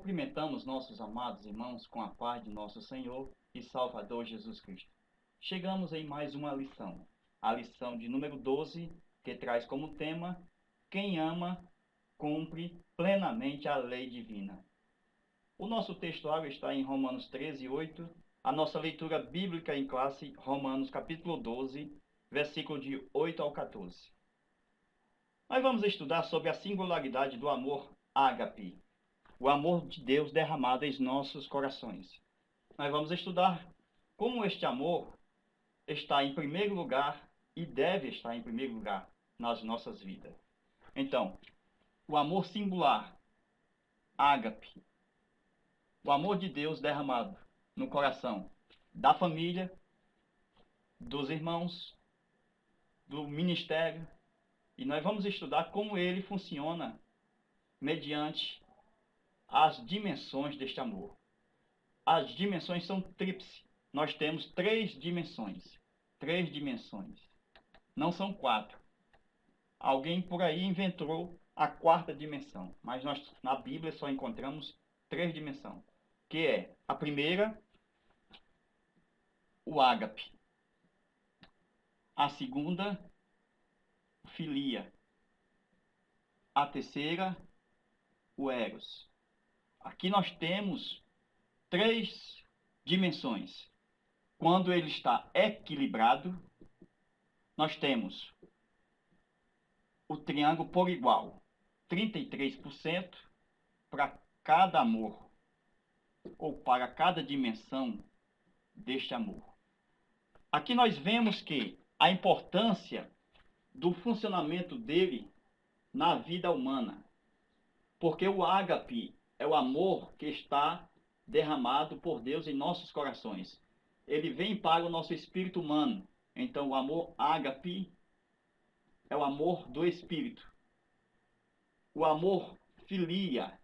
Cumprimentamos nossos amados irmãos com a paz de nosso Senhor e Salvador Jesus Cristo. Chegamos em mais uma lição, a lição de número 12, que traz como tema: quem ama, cumpre plenamente a lei divina. O nosso textuário está em Romanos 13, 8. A nossa leitura bíblica em classe, Romanos capítulo 12, versículo de 8 ao 14. Nós vamos estudar sobre a singularidade do amor ágape, o amor de Deus derramado em nossos corações. Nós vamos estudar como este amor está em primeiro lugar e deve estar em primeiro lugar nas nossas vidas. Então, o amor singular, ágape, o amor de Deus derramado no coração da família, dos irmãos, do ministério, e nós vamos estudar como ele funciona mediante as dimensões deste amor. As dimensões são tríplices. Nós temos três dimensões. Três dimensões. Não são quatro. Alguém por aí inventou a quarta dimensão. Mas nós na Bíblia só encontramos três dimensões. Que é a primeira, o ágape. A segunda, filia. A terceira, o eros. Aqui nós temos três dimensões. Quando ele está equilibrado, nós temos o triângulo por igual, 33% para cada amor, ou para cada dimensão deste amor. Aqui nós vemos que a importância do funcionamento dele na vida humana, porque o ágape é o amor que está derramado por Deus em nossos corações. Ele vem para o nosso espírito humano. Então, o amor ágape é o amor do espírito. O amor filia,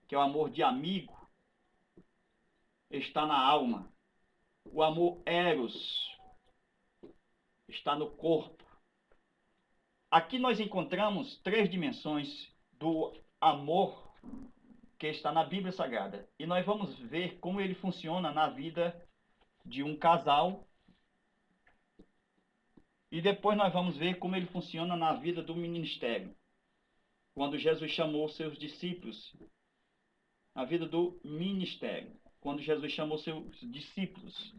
que é o amor de amigo, está na alma. O amor eros está no corpo. Aqui nós encontramos três dimensões do amor que está na Bíblia Sagrada. E nós vamos ver como ele funciona na vida de um casal. E depois nós vamos ver como ele funciona na vida do ministério. Quando Jesus chamou seus discípulos, na vida do ministério. Quando Jesus chamou seus discípulos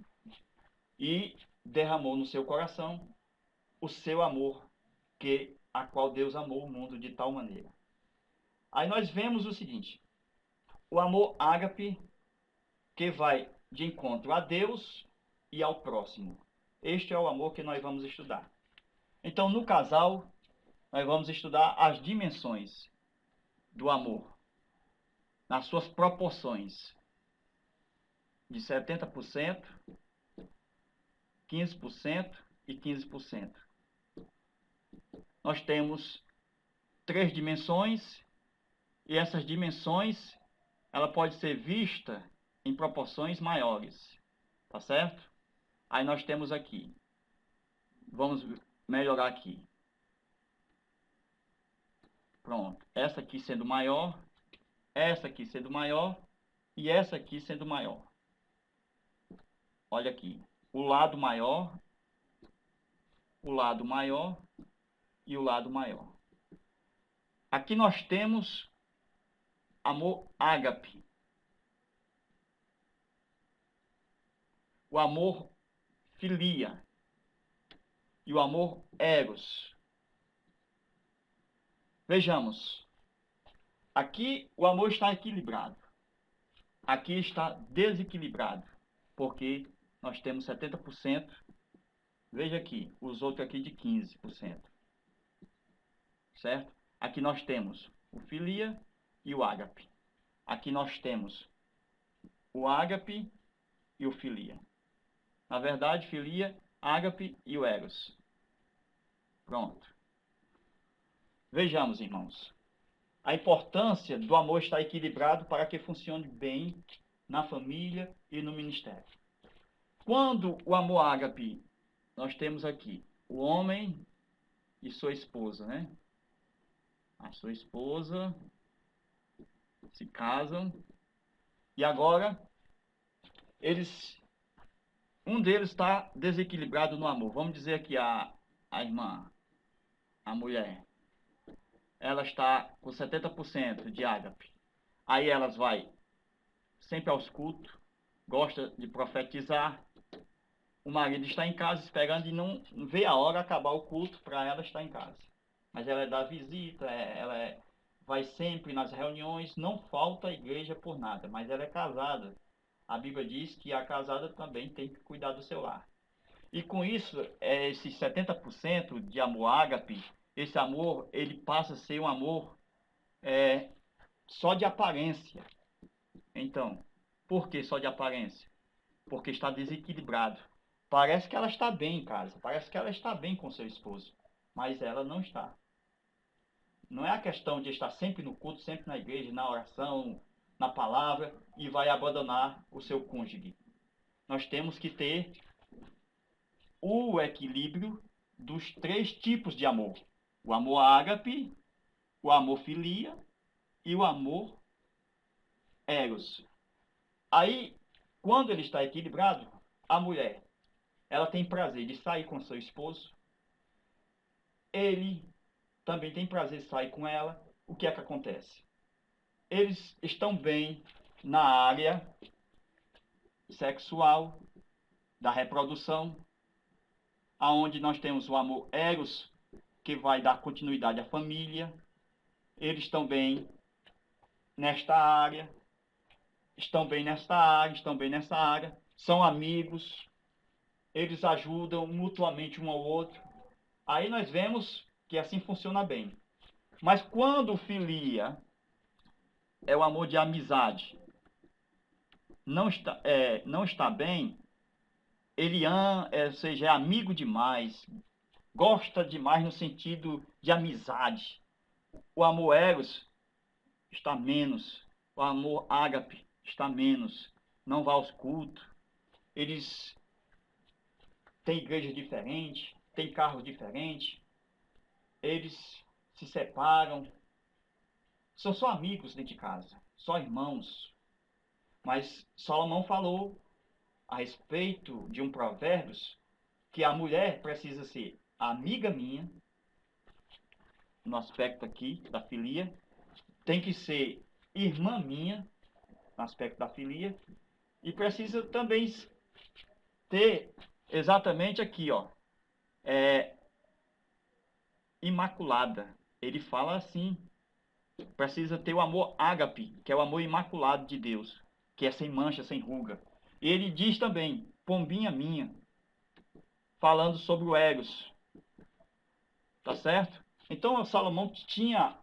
e derramou no seu coração o seu amor, a qual Deus amou o mundo de tal maneira. Aí nós vemos o seguinte: o amor ágape, que vai de encontro a Deus e ao próximo. Este é o amor que nós vamos estudar. Então, no casal, nós vamos estudar as dimensões do amor, nas suas proporções, de 70%, 15% e 15%. Nós temos três dimensões, e essas dimensões, ela pode ser vista em proporções maiores, tá certo? Aí nós temos aqui, vamos melhorar aqui. Pronto, essa aqui sendo maior, essa aqui sendo maior e essa aqui sendo maior. Olha aqui, o lado maior e o lado maior. Aqui nós temos amor ágape, o amor filia e o amor eros. Vejamos, aqui o amor está equilibrado, aqui está desequilibrado, porque nós temos 70%, veja aqui, os outros aqui de 15%, certo? Aqui nós temos o filia e o ágape. Aqui nós temos o ágape e o filia. Na verdade, filia, ágape e o eros. Pronto. Vejamos, irmãos, a importância do amor estar equilibrado para que funcione bem na família e no ministério. Quando o amor ágape, nós temos aqui o homem e sua esposa, né? A sua esposa se casam, e agora um deles está desequilibrado no amor. Vamos dizer que a irmã, a mulher, ela está com 70% de ágape. Aí elas vai sempre aos cultos, gosta de profetizar. O marido está em casa esperando e não vê a hora acabar o culto para ela estar em casa. Mas ela é da visita, vai sempre nas reuniões, não falta a igreja por nada, mas ela é casada. A Bíblia diz que a casada também tem que cuidar do seu lar. E com isso, esses 70% de amor ágape, esse amor, ele passa a ser um amor só de aparência. Então, por que só de aparência? Porque está desequilibrado. Parece que ela está bem em casa, parece que ela está bem com seu esposo, mas ela não está. Não é a questão de estar sempre no culto, sempre na igreja, na oração, na palavra, e vai abandonar o seu cônjuge. Nós temos que ter o equilíbrio dos três tipos de amor. O amor ágape, o amor filia e o amor eros. Aí, quando ele está equilibrado, a mulher, ela tem prazer de sair com seu esposo, ele também tem prazer de sair com ela. O que é que acontece? Eles estão bem na área sexual, da reprodução, aonde nós temos o amor eros, que vai dar continuidade à família. Eles estão bem nesta área, estão bem nesta área, estão bem nessa área, são amigos, eles ajudam mutuamente um ao outro. Aí nós vemos que assim funciona bem. Mas quando filia é o amor de amizade, não está bem, ele ou seja, é amigo demais, gosta demais no sentido de amizade. O amor eros está menos, o amor ágape está menos, não vai aos cultos, eles têm igreja diferente, têm carro diferente, eles se separam, são só amigos dentro de casa, só irmãos. Mas Salomão falou a respeito de um provérbios que a mulher precisa ser amiga minha, no aspecto aqui da filia, tem que ser irmã minha, no aspecto da filia, e precisa também ter exatamente aqui, ó, imaculada. Ele fala assim, precisa ter o amor ágape, que é o amor imaculado de Deus, que é sem mancha, sem ruga. Ele diz também, pombinha minha, falando sobre o eros, tá certo? Então Salomão tinha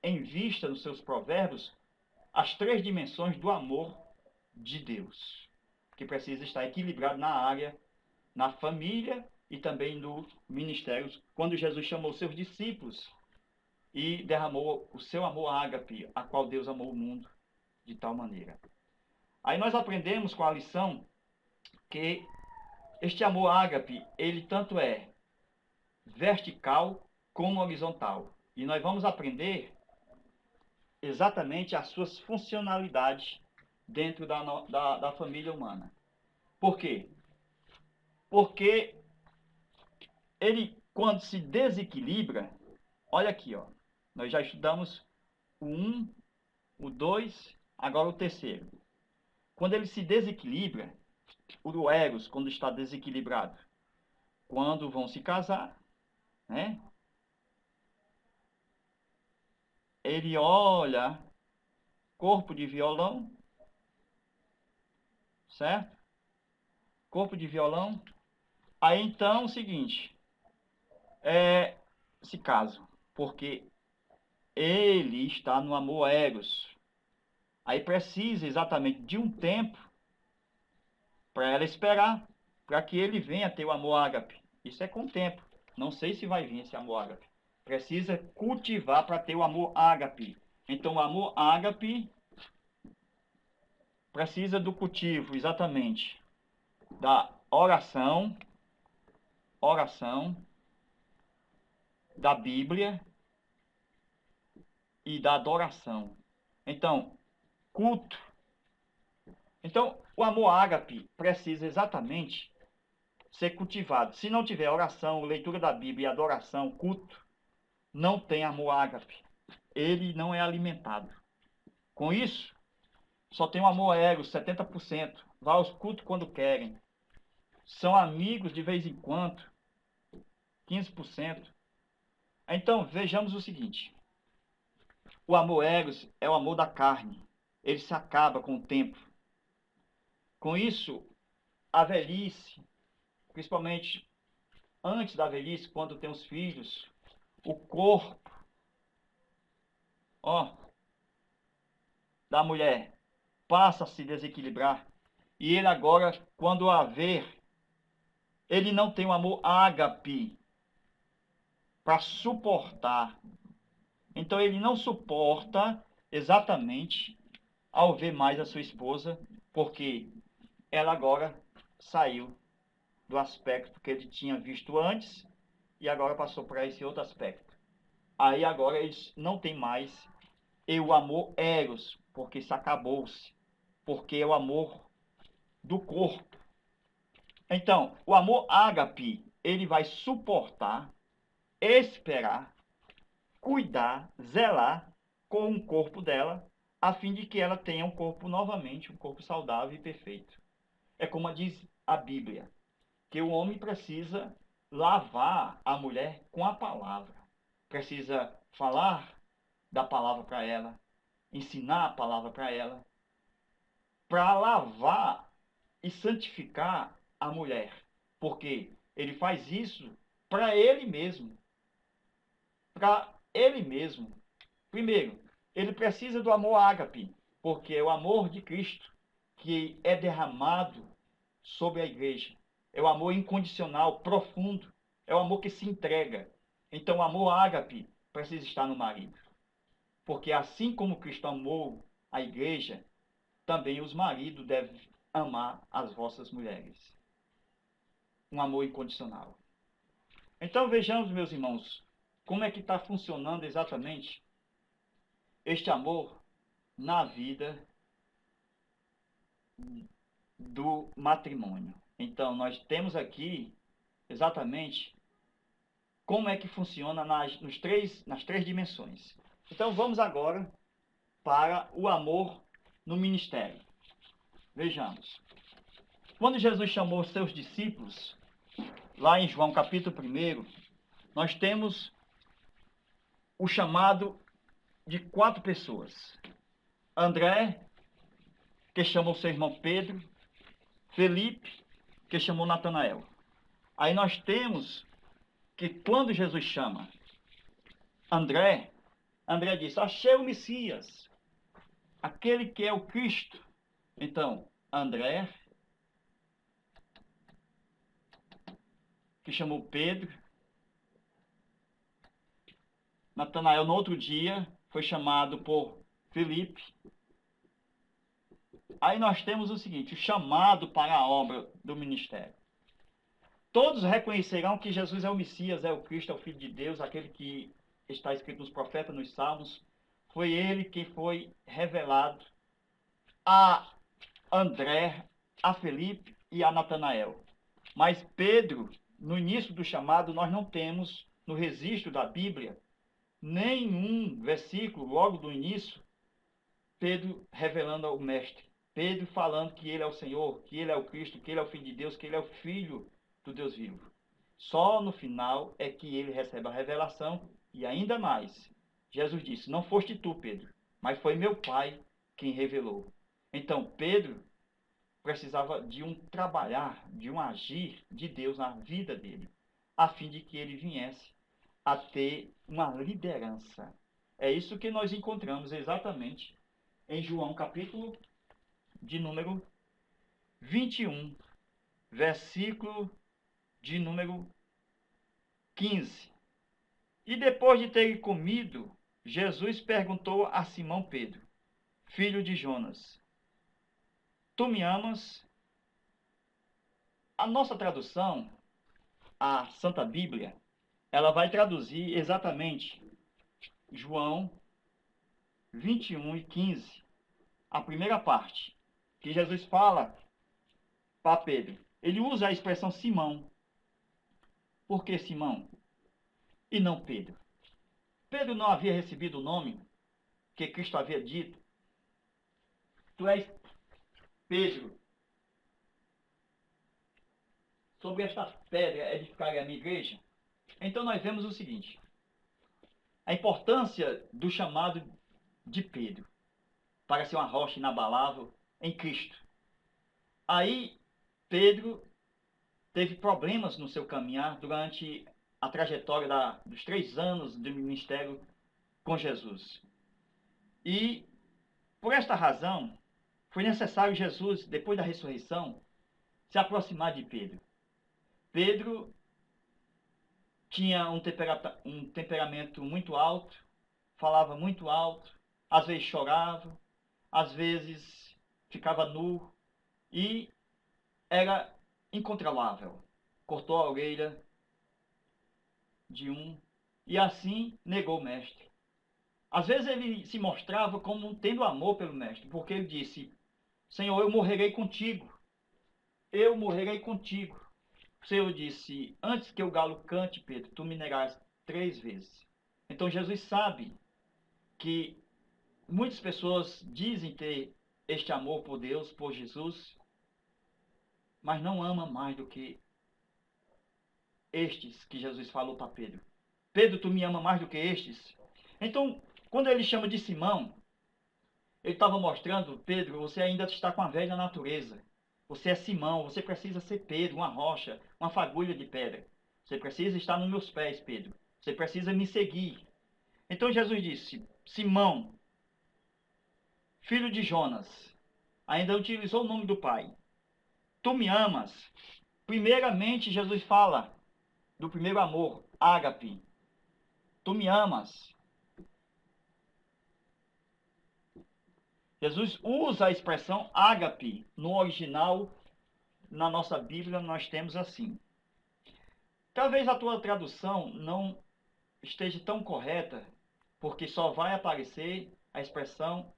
em vista nos seus provérbios as três dimensões do amor de Deus, que precisa estar equilibrado na área, na família e também no ministério. Quando Jesus chamou seus discípulos e derramou o seu amor ágape, a qual Deus amou o mundo de tal maneira. Aí nós aprendemos com a lição que este amor ágape, ele tanto é vertical como horizontal. E nós vamos aprender exatamente as suas funcionalidades dentro da família humana. Por quê? Porque ele, quando se desequilibra, olha aqui, ó, nós já estudamos o 1, o 2, agora o terceiro. Quando ele se desequilibra, o eros, quando está desequilibrado, quando vão se casar, né? Ele olha corpo de violão, certo? Corpo de violão. Aí então, é o seguinte, se casam, porque ele está no amor eros. Aí precisa exatamente de um tempo para ela esperar, para que ele venha ter o amor ágape. Isso é com o tempo. Não sei se vai vir esse amor ágape. Precisa cultivar para ter o amor ágape. Então, o amor ágape precisa do cultivo, exatamente, da oração, da Bíblia e da adoração. Então, culto. Então, o amor ágape precisa exatamente ser cultivado. Se não tiver oração, leitura da Bíblia e adoração, culto, não tem amor ágape. Ele não é alimentado. Com isso, só tem o amor ego, 70%. Vai aos cultos quando querem. São amigos de vez em quando, 15%. Então, vejamos o seguinte. O amor eros é o amor da carne. Ele se acaba com o tempo. Com isso, a velhice, principalmente antes da velhice, quando tem os filhos, o corpo, ó, da mulher passa a se desequilibrar. E ele agora, quando a ver, ele não tem o amor ágape para suportar. Então ele não suporta exatamente ao ver mais a sua esposa, porque ela agora saiu do aspecto que ele tinha visto antes e agora passou para esse outro aspecto. Aí agora eles não tem mais o amor eros, porque isso acabou-se, porque é o amor do corpo. Então, o amor ágape, ele vai suportar, esperar, cuidar, zelar com o corpo dela, a fim de que ela tenha um corpo novamente, um corpo saudável e perfeito. É como diz a Bíblia, que o homem precisa lavar a mulher com a palavra. Precisa falar da palavra para ela, ensinar a palavra para ela, para lavar e santificar a mulher. Porque ele faz isso para ele mesmo. Para ele mesmo. Primeiro, ele precisa do amor ágape, porque é o amor de Cristo que é derramado sobre a igreja. É o amor incondicional, profundo. É o amor que se entrega. Então, o amor ágape precisa estar no marido. Porque assim como Cristo amou a igreja, também os maridos devem amar as vossas mulheres. Um amor incondicional. Então, vejamos, meus irmãos, como é que está funcionando exatamente este amor na vida do matrimônio. Então, nós temos aqui exatamente como é que funciona nas três dimensões. Então, vamos agora para o amor no ministério. Vejamos. Quando Jesus chamou os seus discípulos, lá em João capítulo 1, nós temos o chamado de 4 pessoas. André, que chamou seu irmão Pedro, Felipe, que chamou Natanael. Aí nós temos que quando Jesus chama André, André disse, achei o Messias, aquele que é o Cristo. Então, André, que chamou Pedro, Natanael no outro dia foi chamado por Felipe. Aí nós temos o seguinte, o chamado para a obra do ministério. Todos reconhecerão que Jesus é o Messias, é o Cristo, é o Filho de Deus, aquele que está escrito nos profetas, nos salmos. Foi ele que foi revelado a André, a Felipe e a Natanael. Mas Pedro, no início do chamado, nós não temos no registro da Bíblia nenhum versículo, logo do início, Pedro revelando ao Mestre. Pedro falando que ele é o Senhor, que ele é o Cristo, que ele é o Filho de Deus, que ele é o Filho do Deus vivo. Só no final é que ele recebe a revelação e ainda mais. Jesus disse, não foste tu, Pedro, mas foi meu Pai quem revelou. Então, Pedro precisava de um trabalhar, de um agir de Deus na vida dele, a fim de que ele viesse a ter uma liderança. É isso que nós encontramos exatamente em João capítulo de número 21, versículo de número 15. E depois de ter comido, Jesus perguntou a Simão Pedro, filho de Jonas, tu me amas? A nossa tradução, a Santa Bíblia, ela vai traduzir exatamente João 21 e 15, a primeira parte, que Jesus fala para Pedro. Ele usa a expressão Simão. Por que Simão e não Pedro? Pedro não havia recebido o nome que Cristo havia dito. Tu és Pedro. Sobre esta pedra edificarei a minha igreja. Então nós vemos o seguinte: a importância do chamado de Pedro para ser uma rocha inabalável em Cristo. Aí Pedro teve problemas no seu caminhar durante a trajetória dos 3 anos do ministério com Jesus. E por esta razão foi necessário Jesus, depois da ressurreição, se aproximar de Pedro. Pedro tinha um temperamento muito alto, falava muito alto, às vezes chorava, às vezes ficava nu e era incontrolável. Cortou a orelha de um e assim negou o mestre. Às vezes ele se mostrava como tendo amor pelo mestre, porque ele disse: Senhor, eu morrerei contigo. Eu morrerei contigo. O Senhor disse: antes que o galo cante, Pedro, tu me negarás 3 vezes. Então Jesus sabe que muitas pessoas dizem ter este amor por Deus, por Jesus, mas não ama mais do que estes que Jesus falou para Pedro. Pedro, tu me ama mais do que estes? Então, quando ele chama de Simão, ele estava mostrando: Pedro, você ainda está com a velha natureza. Você é Simão, você precisa ser Pedro, uma rocha, uma fagulha de pedra. Você precisa estar nos meus pés, Pedro. Você precisa me seguir. Então Jesus disse: Simão, filho de Jonas, ainda utilizou o nome do Pai. Tu me amas? Primeiramente, Jesus fala do primeiro amor, ágape. Tu me amas? Jesus usa a expressão ágape. No original, na nossa Bíblia, nós temos assim. Talvez a tua tradução não esteja tão correta, porque só vai aparecer a expressão,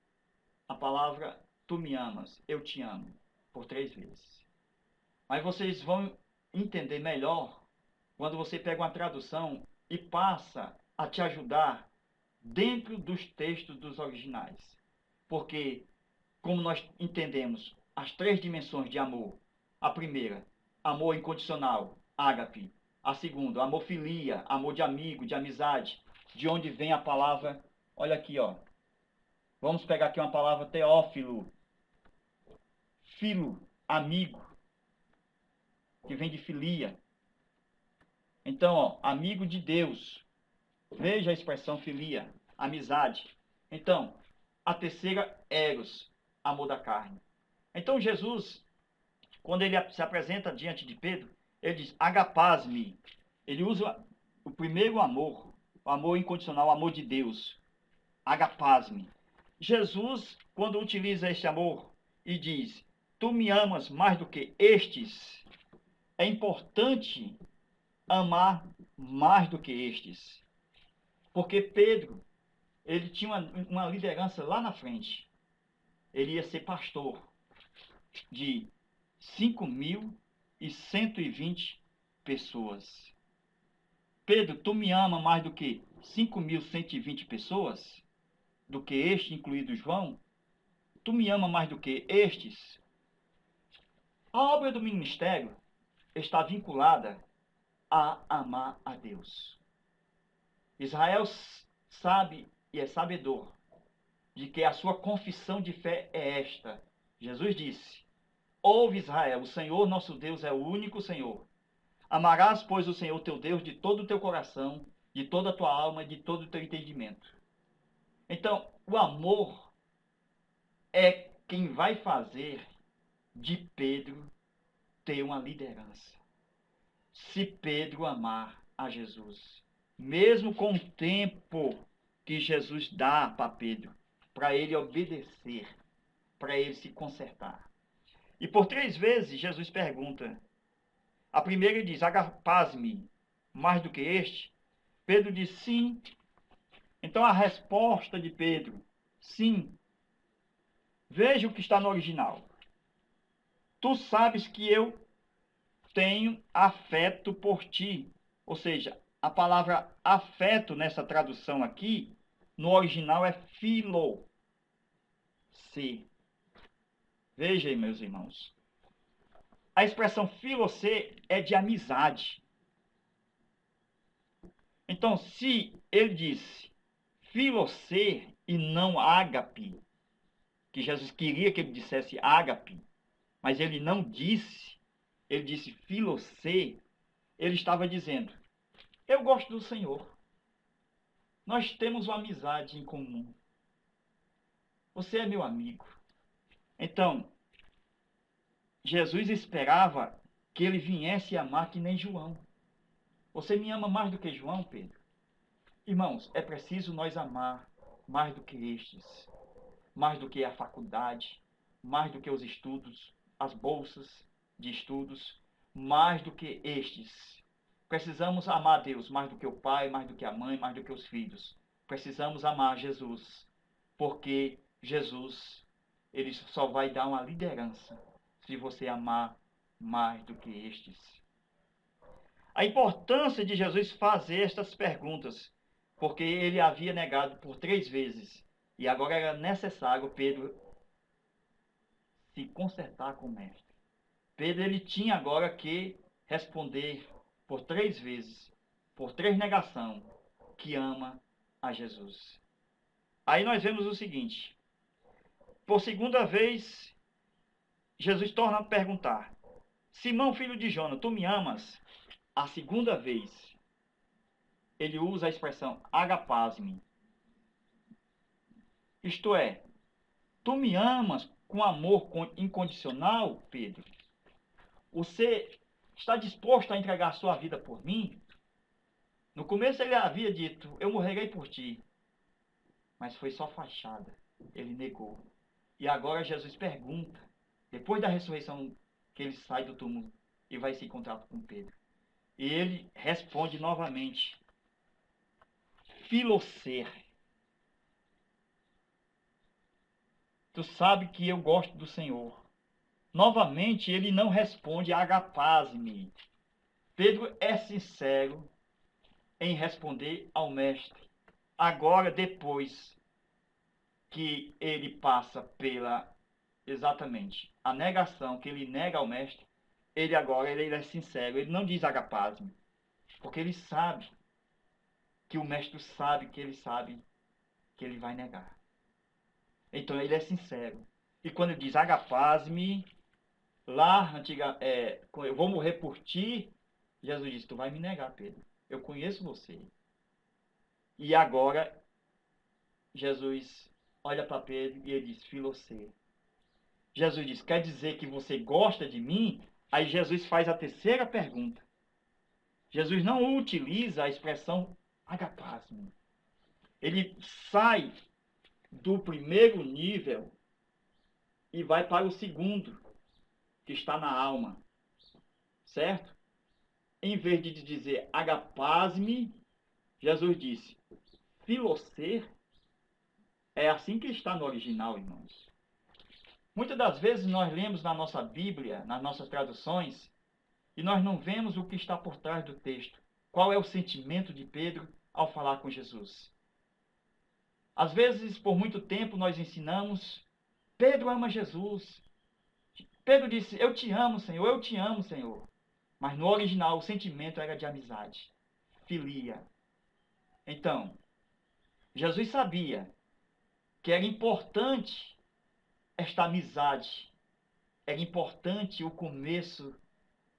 a palavra tu me amas, eu te amo, por 3 vezes. Mas vocês vão entender melhor quando você pega uma tradução e passa a te ajudar dentro dos textos dos originais. Porque, como nós entendemos as 3 dimensões de amor, a primeira, amor incondicional, ágape. A segunda, amor filia, amor de amigo, de amizade, de onde vem a palavra, olha aqui, ó. Vamos pegar aqui uma palavra teófilo. Filo, amigo, que vem de filia. Então, ó, amigo de Deus. Veja a expressão filia, amizade. Então, a terceira, eros, amor da carne. Então, Jesus, quando ele se apresenta diante de Pedro, ele diz: agapaz-me. Ele usa o primeiro amor, o amor incondicional, o amor de Deus. Agapaz-me. Jesus, quando utiliza este amor e diz: tu me amas mais do que estes, é importante amar mais do que estes. Porque Pedro, ele tinha uma liderança lá na frente. Ele ia ser pastor de 5.120 pessoas. Pedro, tu me ama mais do que 5.120 pessoas? Do que este, incluído João? Tu me ama mais do que estes? A obra do ministério está vinculada a amar a Deus. Israel sabe e é sabedor de que a sua confissão de fé é esta. Jesus disse: ouve, Israel, o Senhor nosso Deus é o único Senhor. Amarás, pois, o Senhor teu Deus de todo o teu coração, de toda a tua alma e de todo o teu entendimento. Então, o amor é quem vai fazer de Pedro ter uma liderança. Se Pedro amar a Jesus, mesmo com o tempo que Jesus dá para Pedro, para ele obedecer, para ele se consertar. E por 3 vezes Jesus pergunta. A primeira ele diz: agapaz-me mais do que este? Pedro diz sim. Então a resposta de Pedro Sim. Veja o que está no original. Tu sabes que eu tenho afeto por ti. Ou seja, a palavra afeto nessa tradução aqui, no original é philo. Se. Veja aí, meus irmãos. A expressão filocê é de amizade. Então, se ele disse filocê e não ágape, que Jesus queria que ele dissesse ágape, mas ele não disse, ele disse filocê, ele estava dizendo, eu gosto do Senhor. Nós temos uma amizade em comum. Você é meu amigo. Então, Jesus esperava que ele viesse amar que nem João. Você me ama mais do que João, Pedro? Irmãos, é preciso nós amar mais do que estes, mais do que a faculdade, mais do que os estudos, as bolsas de estudos, mais do que estes. Precisamos amar a Deus mais do que o pai, mais do que a mãe, mais do que os filhos. Precisamos amar Jesus, porque Jesus, ele só vai dar uma liderança se você amar mais do que estes. A importância de Jesus fazer estas perguntas, porque ele havia negado por 3 vezes, e agora era necessário Pedro se consertar com o mestre. Pedro ele tinha agora que responder por 3 vezes, por 3 negação, que ama a Jesus. Aí nós vemos o seguinte, por segunda vez, Jesus torna a perguntar, Simão, filho de Jonas, tu me amas? A segunda vez, ele usa a expressão agapaz-me. Isto é, tu me amas com amor incondicional, Pedro? Você está disposto a entregar sua vida por mim? No começo ele havia dito, eu morrerei por ti. Mas foi só fachada. Ele negou. E agora Jesus pergunta, depois da ressurreição, que ele sai do túmulo e vai se encontrar com Pedro. E ele responde novamente, Filocer, tu sabe que eu gosto do Senhor. Novamente, ele não responde agapaz-me. Pedro é sincero em responder ao mestre. Agora, depois que ele passa pela, exatamente, a negação, que ele nega ao mestre, ele agora ele é sincero, ele não diz agapaz-me, porque ele sabe que o mestre sabe que ele vai negar. Então ele é sincero. E quando ele diz agapaz-me, lá, eu vou morrer por ti, Jesus disse, tu vai me negar, Pedro. Eu conheço você. E agora, Jesus olha para Pedro e ele diz, Filocê. Jesus diz, quer dizer que você gosta de mim? Aí Jesus faz a terceira pergunta. Jesus não utiliza a expressão agapaz-me. Ele sai do primeiro nível e vai para o segundo, que está na alma. Certo? Em vez de dizer agapaz-me, Jesus disse filocer. É assim que está no original, irmãos. Muitas das vezes nós lemos na nossa Bíblia, nas nossas traduções, e nós não vemos o que está por trás do texto. Qual é o sentimento de Pedro ao falar com Jesus? Às vezes, por muito tempo, nós ensinamos, Pedro ama Jesus. Pedro disse, eu te amo, Senhor, eu te amo, Senhor. Mas no original, o sentimento era de amizade, filia. Então, Jesus sabia que era importante esta amizade, era importante o começo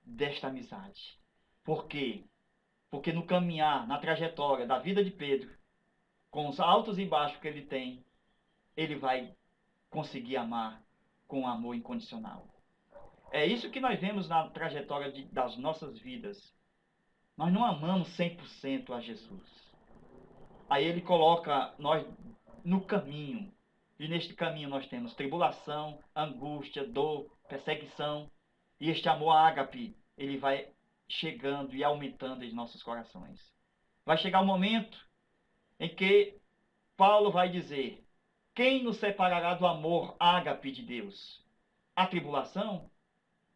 desta amizade. Por quê? Porque no caminhar, na trajetória da vida de Pedro, com os altos e baixos que ele tem, ele vai conseguir amar com um amor incondicional. É isso que nós vemos na trajetória das nossas vidas. Nós não amamos 100% a Jesus. Aí ele coloca nós no caminho. E neste caminho nós temos tribulação, angústia, dor, perseguição. E este amor ágape, ele vai chegando e aumentando em nossos corações. Vai chegar um momento em que Paulo vai dizer, Quem nos separará do amor ágape de Deus? A tribulação?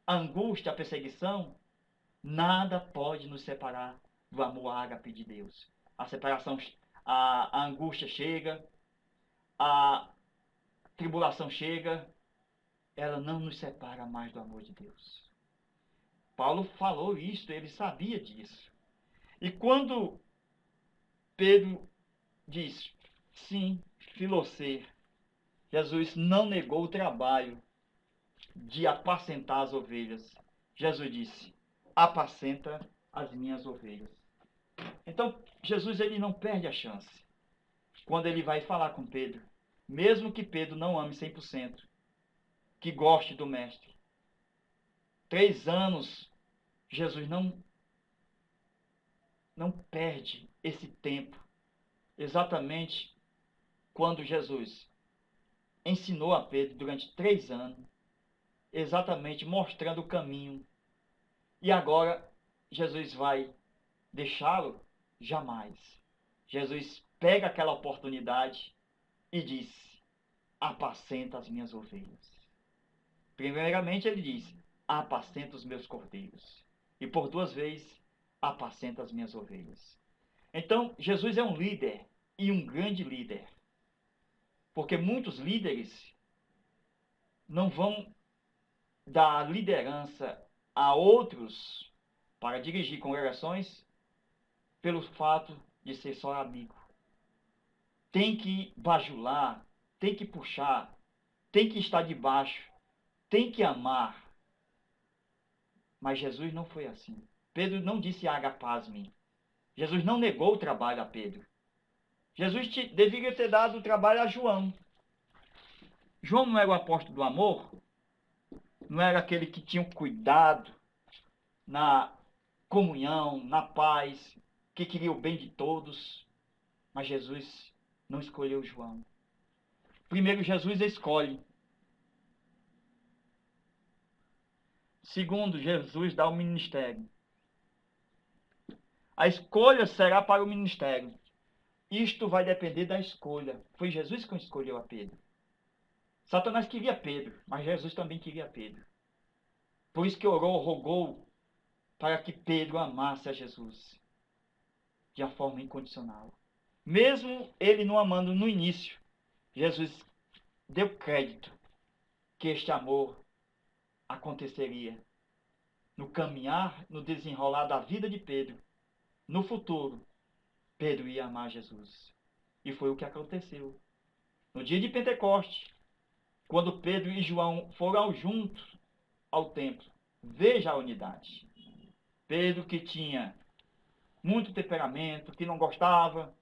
A angústia? A perseguição? Nada pode nos separar do amor ágape de Deus. A separação, a angústia chega, a tribulação chega, ela não nos separa mais do amor de Deus. Paulo falou isso, ele sabia disso. E quando Pedro diz, sim, Filocê, Jesus não negou o trabalho de apacentar as ovelhas. Jesus disse, apacenta as minhas ovelhas. Então, Jesus ele não perde a chance. Quando ele vai falar com Pedro, mesmo que Pedro não ame 100%, que goste do mestre. 3 anos, Jesus não perde esse tempo. Exatamente quando Jesus ensinou a Pedro durante 3 anos, exatamente mostrando o caminho. E agora, Jesus vai deixá-lo? Jamais. Jesus pega aquela oportunidade e diz, apacenta as minhas ovelhas. Primeiramente ele diz, apacenta os meus cordeiros. E por 2 vezes, apacenta as minhas ovelhas. Então, Jesus é um líder e um grande líder. Porque muitos líderes não vão dar liderança a outros para dirigir congregações pelo fato de ser só amigo. Tem que bajular, tem que puxar, tem que estar debaixo, tem que amar. Mas Jesus não foi assim. Pedro não disse agapaz-me. Jesus não negou o trabalho a Pedro. Jesus deveria ter dado o trabalho a João. João não era o apóstolo do amor? Não era aquele que tinha cuidado na comunhão, na paz, que queria o bem de todos? Mas Jesus não escolheu João. Primeiro, Jesus escolhe. Segundo, Jesus dá o ministério. A escolha será para o ministério. Isto vai depender da escolha. Foi Jesus que escolheu a Pedro. Satanás queria Pedro, mas Jesus também queria Pedro. Por isso que orou, rogou para que Pedro amasse a Jesus de uma forma incondicional. Mesmo ele não amando no início, Jesus deu crédito que este amor aconteceria no caminhar, no desenrolar da vida de Pedro. No futuro, Pedro ia amar Jesus. E foi o que aconteceu. No dia de Pentecostes, quando Pedro e João foram juntos ao templo, veja a unidade. Pedro, que tinha muito temperamento, que não gostava,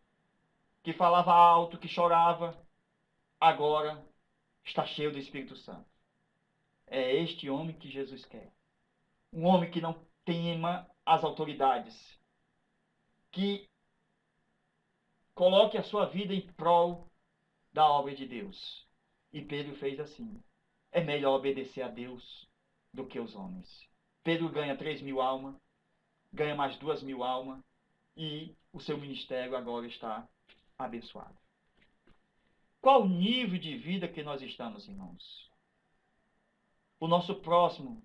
que falava alto, que chorava, agora está cheio do Espírito Santo. É este homem que Jesus quer. Um homem que não tema as autoridades, que coloque a sua vida em prol da obra de Deus. E Pedro fez assim. É melhor obedecer a Deus do que os homens. Pedro ganha 3.000 almas, ganha mais 2.000 almas, e o seu ministério agora está abençoado. Qual o nível de vida que nós estamos, irmãos? O nosso próximo,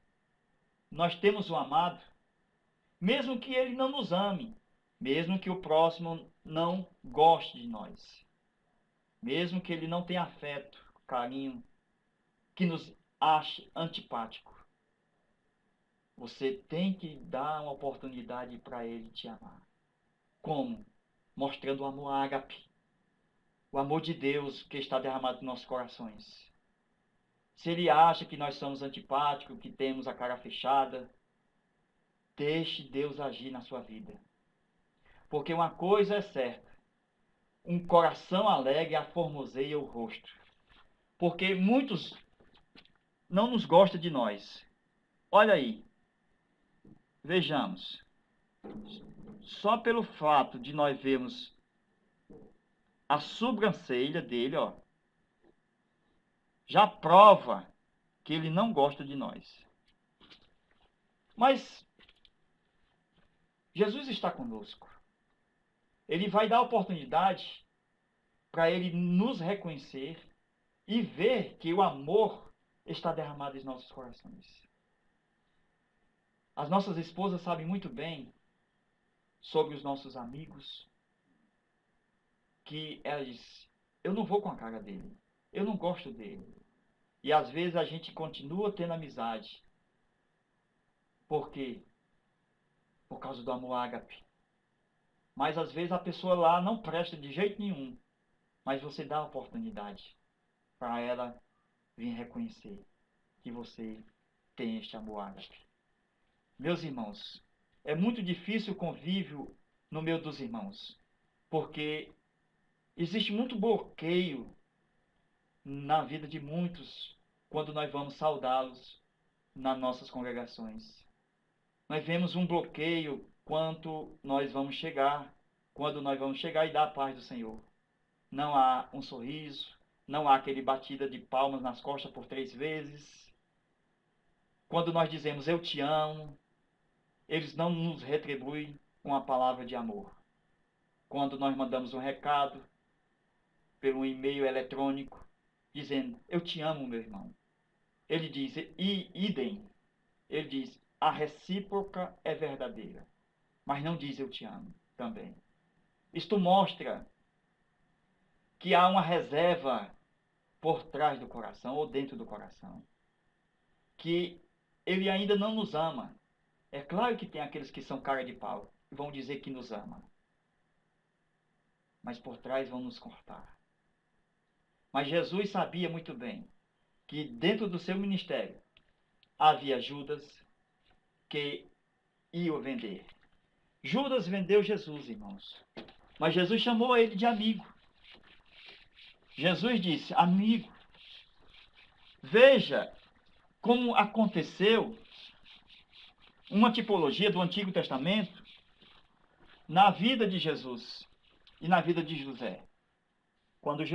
nós temos um amado, mesmo que ele não nos ame, mesmo que o próximo não goste de nós, mesmo que ele não tenha afeto, carinho, que nos ache antipático, você tem que dar uma oportunidade para ele te amar. Como? Mostrando o amor ágape, o amor de Deus que está derramado nos nossos corações. Se ele acha que nós somos antipáticos, que temos a cara fechada, deixe Deus agir na sua vida. Porque uma coisa é certa, um coração alegre aformoseia o rosto. Porque muitos não nos gostam de nós. Olha aí, vejamos. Só pelo fato de nós vermos a sobrancelha dele, ó, já prova que ele não gosta de nós. Mas Jesus está conosco. Ele vai dar oportunidade para ele nos reconhecer, e ver que o amor está derramado em nossos corações. As nossas esposas sabem muito bem sobre os nossos amigos, que elas dizem, eu não vou com a cara dele, eu não gosto dele. E às vezes a gente continua tendo amizade. Por quê? Por causa do amor ágape. Mas às vezes a pessoa lá não presta de jeito nenhum. Mas você dá a oportunidade para ela vir reconhecer que você tem este amor ágape. Meus irmãos, é muito difícil o convívio no meio dos irmãos. Porque existe muito bloqueio na vida de muitos quando nós vamos saudá-los nas nossas congregações. Nós vemos um bloqueio quando nós vamos chegar e dar a paz do Senhor. Não há um sorriso, não há aquele batida de palmas nas costas por 3 vezes. Quando nós dizemos eu te amo, eles não nos retribuem com a palavra de amor. Quando nós mandamos um recado pelo e-mail eletrônico, dizendo eu te amo, meu irmão, ele diz, idem, ele diz, a recíproca é verdadeira, mas não diz eu te amo também. Isto mostra que há uma reserva por trás do coração ou dentro do coração, que ele ainda não nos ama. É claro que tem aqueles que são cara de pau e vão dizer que nos ama, mas por trás vão nos cortar. Mas Jesus sabia muito bem que dentro do seu ministério havia Judas que ia o vender. Judas vendeu Jesus, irmãos. Mas Jesus chamou ele de amigo. Jesus disse, amigo, veja como aconteceu uma tipologia do Antigo Testamento na vida de Jesus e na vida de José. Quando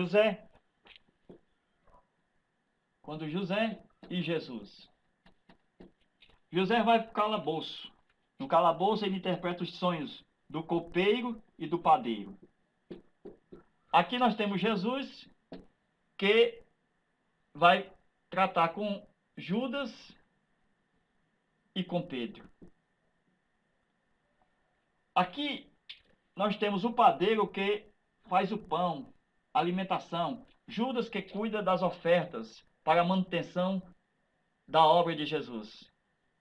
José e Jesus. José vai para o calabouço. No calabouço ele interpreta os sonhos do copeiro e do padeiro. Aqui nós temos Jesus que vai tratar com Judas e com Pedro. Aqui nós temos o padeiro que faz o pão, a alimentação. Judas que cuida das ofertas para a manutenção da obra de Jesus.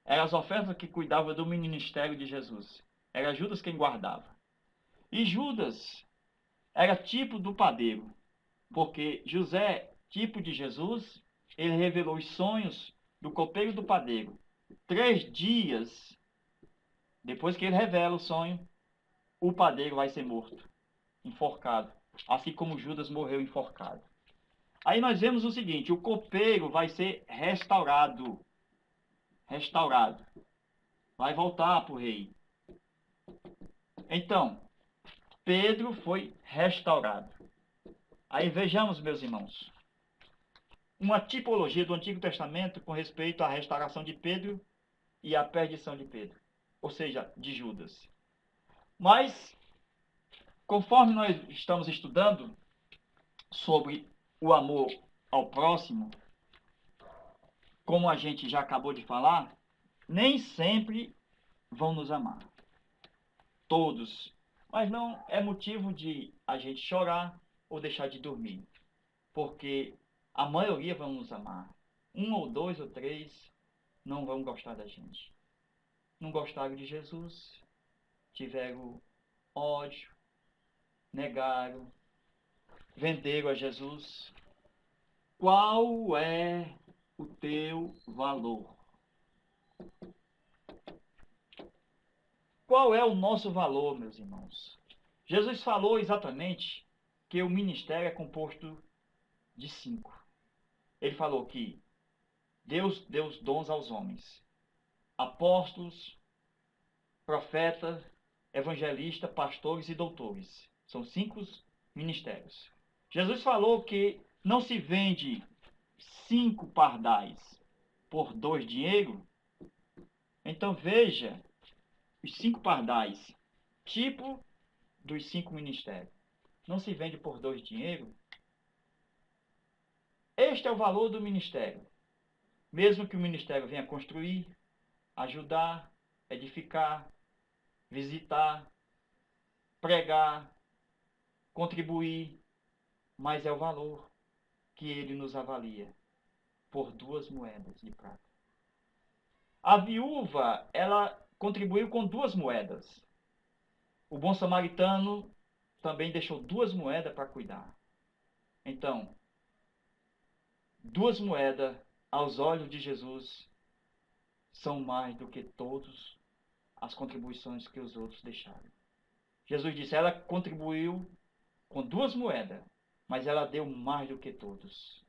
Eram as ofertas que cuidavam do ministério de Jesus. Era Judas quem guardava. E Judas era tipo do padeiro, porque José, tipo de Jesus, ele revelou os sonhos do copeiro e do padeiro. 3 dias depois que ele revela o sonho, o padeiro vai ser morto, enforcado, assim como Judas morreu enforcado. Aí nós vemos o seguinte, o copeiro vai ser restaurado, vai voltar para o rei. Então, Pedro foi restaurado. Aí vejamos, meus irmãos, uma tipologia do Antigo Testamento com respeito à restauração de Pedro e à perdição de Pedro, ou seja, de Judas. Mas, conforme nós estamos estudando sobre o amor ao próximo, como a gente já acabou de falar, nem sempre vão nos amar. Todos. Mas não é motivo de a gente chorar ou deixar de dormir. Porque a maioria vão nos amar. 1 ou 2 ou 3 não vão gostar da gente. Não gostaram de Jesus, tiveram ódio, negaram, venderam a Jesus. Qual é o teu valor? Qual é o nosso valor, meus irmãos? Jesus falou exatamente que o ministério é composto de 5. Ele falou que Deus deu os dons aos homens. Apóstolos, profetas, evangelistas, pastores e doutores. São 5 ministérios. Jesus falou que não se vende 5 pardais por 2 dinheiro. Então veja os 5 pardais, tipo dos 5 ministérios. Não se vende por 2 dinheiro. Este é o valor do ministério. Mesmo que o ministério venha construir, ajudar, edificar, visitar, pregar, contribuir, mas é o valor que ele nos avalia por 2 moedas de prata. A viúva, ela contribuiu com 2 moedas. O bom samaritano também deixou 2 moedas para cuidar. Então, 2 moedas aos olhos de Jesus são mais do que todas as contribuições que os outros deixaram. Jesus disse, ela contribuiu com 2 moedas, mas ela deu mais do que todos.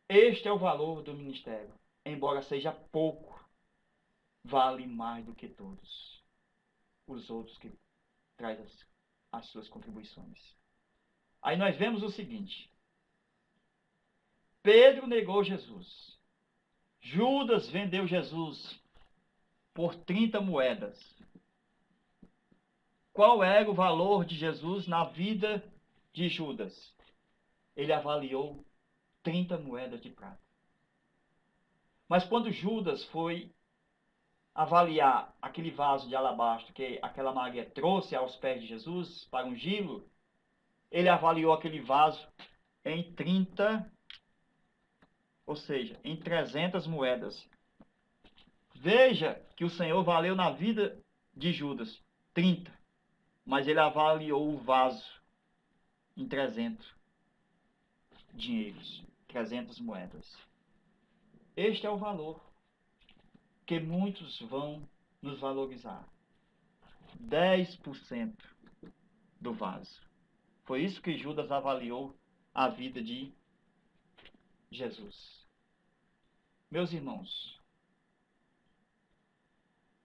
Este é o valor do ministério. Embora seja pouco, vale mais do que todos os outros que trazem as suas contribuições. Aí nós vemos o seguinte. Pedro negou Jesus. Judas vendeu Jesus por 30 moedas. Qual era o valor de Jesus na vida de Judas? Ele avaliou 30 moedas de prata. Mas quando Judas foi avaliar aquele vaso de alabastro que aquela Maria trouxe aos pés de Jesus para ungí-lo, ele avaliou aquele vaso em 30, ou seja, em 300 moedas. Veja que o Senhor valeu na vida de Judas 30, mas ele avaliou o vaso em 300 dinheiros, 300 moedas. Este é o valor que muitos vão nos valorizar. 10% do vaso. Foi isso que Judas avaliou a vida de Jesus. Meus irmãos,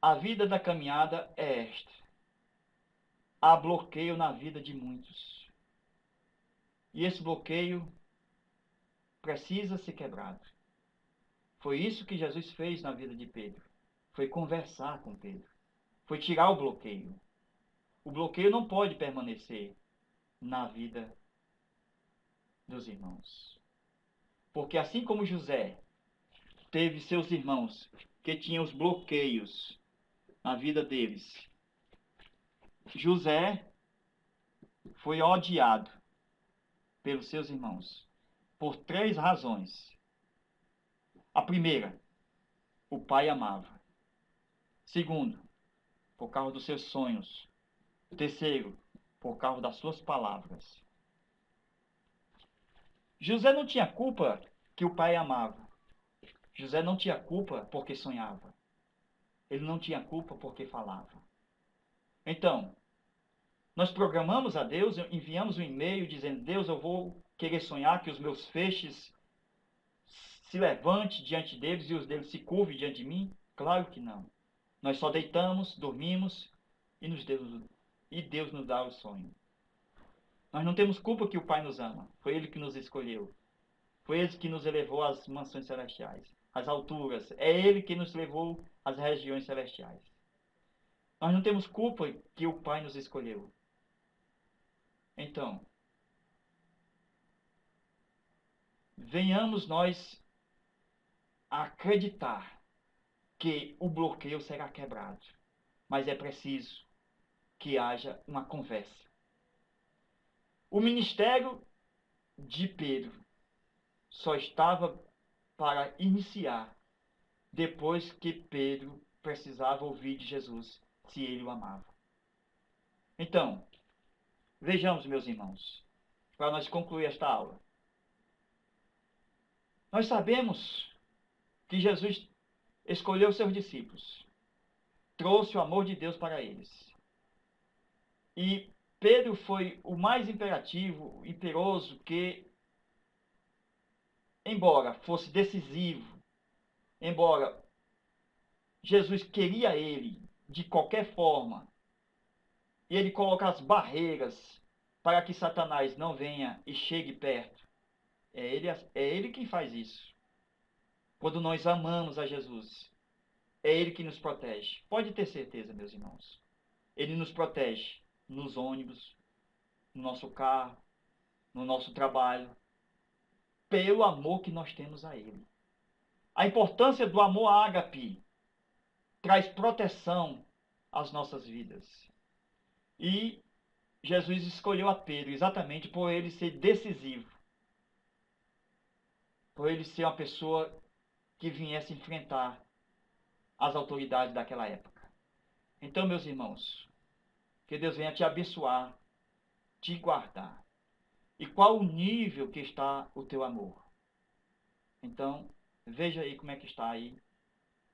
a vida da caminhada é esta. Há bloqueio na vida de muitos. E esse bloqueio precisa ser quebrado. Foi isso que Jesus fez na vida de Pedro. Foi conversar com Pedro. Foi tirar o bloqueio. O bloqueio não pode permanecer na vida dos irmãos. Porque assim como José teve seus irmãos que tinham os bloqueios na vida deles, José foi odiado pelos seus irmãos por 3 razões. A primeira, o pai amava. Segundo, por causa dos seus sonhos. Terceiro, por causa das suas palavras. José não tinha culpa que o pai amava. José não tinha culpa porque sonhava. Ele não tinha culpa porque falava. Então, nós programamos a Deus, enviamos um e-mail dizendo, Deus, eu vou querer sonhar que os meus feixes se levante diante deles e os deles se curvem diante de mim? Claro que não. Nós só deitamos, dormimos e Deus nos dá o sonho. Nós não temos culpa que o Pai nos ama. Foi Ele que nos escolheu. Foi Ele que nos elevou às mansões celestiais, às alturas. É Ele que nos levou às regiões celestiais. Nós não temos culpa que o Pai nos escolheu. Então, venhamos nós a acreditar que o bloqueio será quebrado. Mas é preciso que haja uma conversa. O ministério de Pedro só estava para iniciar depois que Pedro precisava ouvir de Jesus se ele o amava. Então, vejamos, meus irmãos, para nós concluir esta aula. Nós sabemos que Jesus escolheu seus discípulos, trouxe o amor de Deus para eles. E Pedro foi o mais imperativo, imperoso, que, embora fosse decisivo, embora Jesus queria ele de qualquer forma, e ele coloca as barreiras para que Satanás não venha e chegue perto. É ele quem faz isso. Quando nós amamos a Jesus, é Ele que nos protege. Pode ter certeza, meus irmãos. Ele nos protege nos ônibus, no nosso carro, no nosso trabalho. pelo amor que nós temos a Ele. A importância do amor ágape traz proteção às nossas vidas. E Jesus escolheu a Pedro exatamente por ele ser decisivo, por ele ser uma pessoa que viesse enfrentar as autoridades daquela época. Então, meus irmãos, que Deus venha te abençoar, te guardar. E qual o nível que está o teu amor? Então, veja aí como é que está aí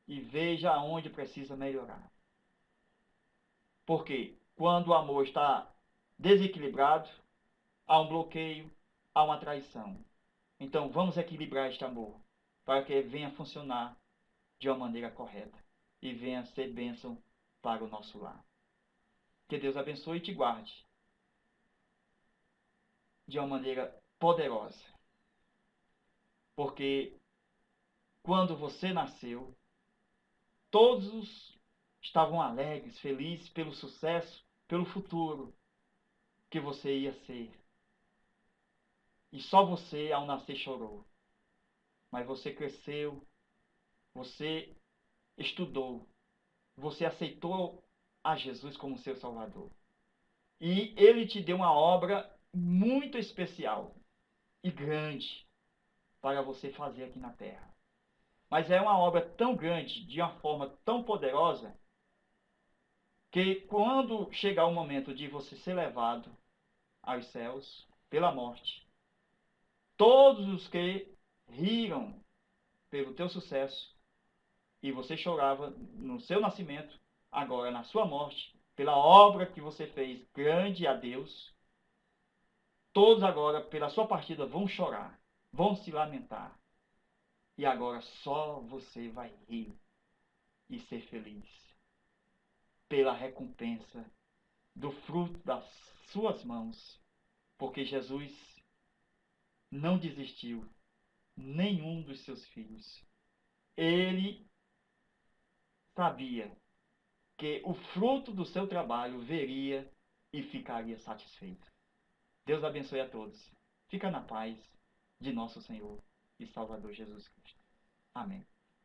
e veja aonde precisa melhorar. Porque quando o amor está desequilibrado, há um bloqueio, há uma traição. Então, vamos equilibrar este amor para que venha funcionar de uma maneira correta e venha ser bênção para o nosso lar. Que Deus abençoe e te guarde de uma maneira poderosa. Porque quando você nasceu, todos estavam alegres, felizes pelo sucesso, pelo futuro que você ia ser. E só você, ao nascer, chorou. Mas você cresceu, você estudou, você aceitou a Jesus como seu Salvador. E Ele te deu uma obra muito especial e grande para você fazer aqui na terra. Mas é uma obra tão grande, de uma forma tão poderosa, que quando chegar o momento de você ser levado aos céus pela morte, todos os que riram pelo teu sucesso e você chorava no seu nascimento, agora na sua morte, pela obra que você fez grande a Deus, todos agora, pela sua partida, vão chorar, vão se lamentar. E agora só você vai rir e ser feliz pela recompensa do fruto das suas mãos, porque Jesus não desistiu nenhum dos seus filhos. Ele sabia que o fruto do seu trabalho veria e ficaria satisfeito. Deus abençoe a todos. Fica na paz de nosso Senhor e Salvador Jesus Cristo. Amém.